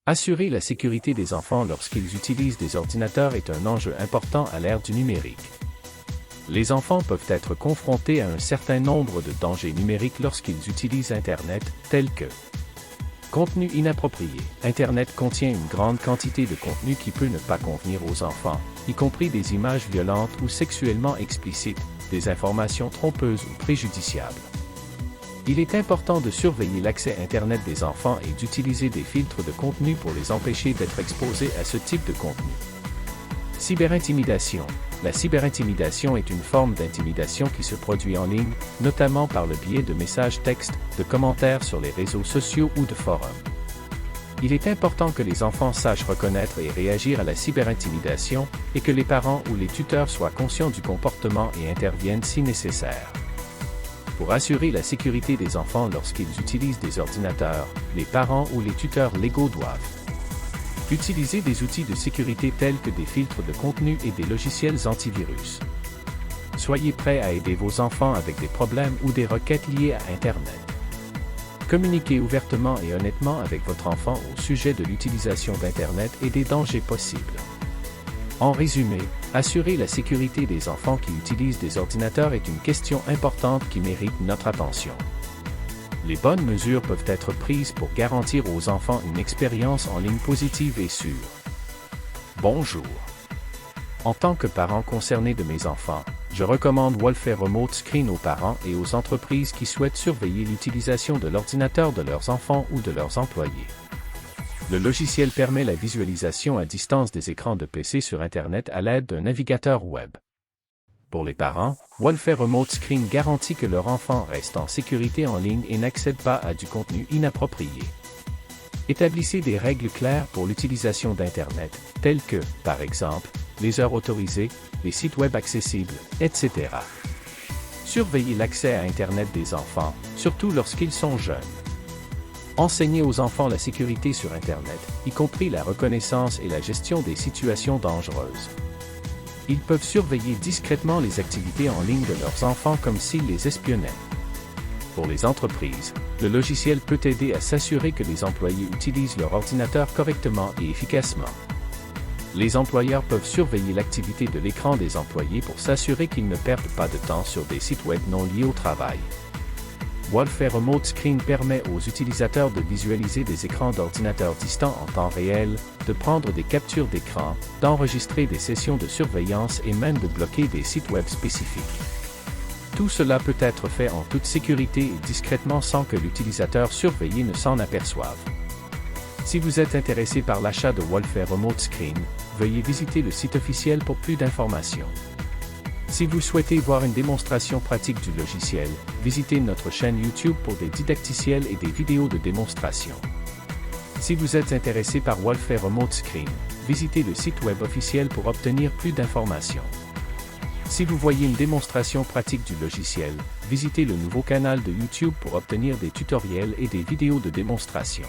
Assurer la sécurité des enfants lorsqu'ils utilisent des ordinateurs est un enjeu important à l'ère du numérique. Les enfants peuvent être confrontés à un certain nombre de dangers numériques lorsqu'ils utilisent Internet, tels que contenu inapproprié. Internet contient une grande quantité de contenu qui peut ne pas convenir aux enfants, y compris des images violentes ou sexuellement explicites, des informations trompeuses ou préjudiciables. Il est important de surveiller l'accès Internet des enfants et d'utiliser des filtres de contenu pour les empêcher d'être exposés à ce type de contenu. Cyberintimidation. La cyberintimidation est une forme d'intimidation qui se produit en ligne, notamment par le biais de messages textes, de commentaires sur les réseaux sociaux ou de forums. Il est important que les enfants sachent reconnaître et réagir à la cyberintimidation, et que les parents ou les tuteurs soient conscients du comportement et interviennent si nécessaire. Pour assurer la sécurité des enfants lorsqu'ils utilisent des ordinateurs, les parents ou les tuteurs légaux doivent utiliser des outils de sécurité tels que des filtres de contenu et des logiciels antivirus. Soyez prêts à aider vos enfants avec des problèmes ou des requêtes liées à Internet. Communiquez ouvertement et honnêtement avec votre enfant au sujet de l'utilisation d'Internet et des dangers possibles. En résumé, assurer la sécurité des enfants qui utilisent des ordinateurs est une question importante qui mérite notre attention. Les bonnes mesures peuvent être prises pour garantir aux enfants une expérience en ligne positive et sûre. Bonjour. En tant que parent concerné de mes enfants, je recommande Wolffair Remote Screen aux parents et aux entreprises qui souhaitent surveiller l'utilisation de l'ordinateur de leurs enfants ou de leurs employés. Le logiciel permet la visualisation à distance des écrans de PC sur Internet à l'aide d'un navigateur web. Pour les parents, Wolffair Remote Screen garantit que leur enfant reste en sécurité en ligne et n'accède pas à du contenu inapproprié. Établissez des règles claires pour l'utilisation d'Internet, telles que, par exemple, les heures autorisées, les sites web accessibles, etc. Surveillez l'accès à Internet des enfants, surtout lorsqu'ils sont jeunes. Enseignez aux enfants la sécurité sur Internet, y compris la reconnaissance et la gestion des situations dangereuses. Ils peuvent surveiller discrètement les activités en ligne de leurs enfants comme s'ils les espionnaient. Pour les entreprises, le logiciel peut aider à s'assurer que les employés utilisent leur ordinateur correctement et efficacement. Les employeurs peuvent surveiller l'activité de l'écran des employés pour s'assurer qu'ils ne perdent pas de temps sur des sites web non liés au travail. Wolffair Remote Screen permet aux utilisateurs de visualiser des écrans d'ordinateurs distants en temps réel, de prendre des captures d'écran, d'enregistrer des sessions de surveillance et même de bloquer des sites web spécifiques. Tout cela peut être fait en toute sécurité et discrètement sans que l'utilisateur surveillé ne s'en aperçoive. Si vous êtes intéressé par l'achat de Wolffair Remote Screen, veuillez visiter le site officiel pour plus d'informations. Si vous souhaitez voir une démonstration pratique du logiciel, visitez notre chaîne YouTube pour des didacticiels et des vidéos de démonstration. Si vous êtes intéressé par Wolffair Remote Screen, visitez le site web officiel pour obtenir plus d'informations. Si vous voyez une démonstration pratique du logiciel, visitez le nouveau canal de YouTube pour obtenir des tutoriels et des vidéos de démonstration.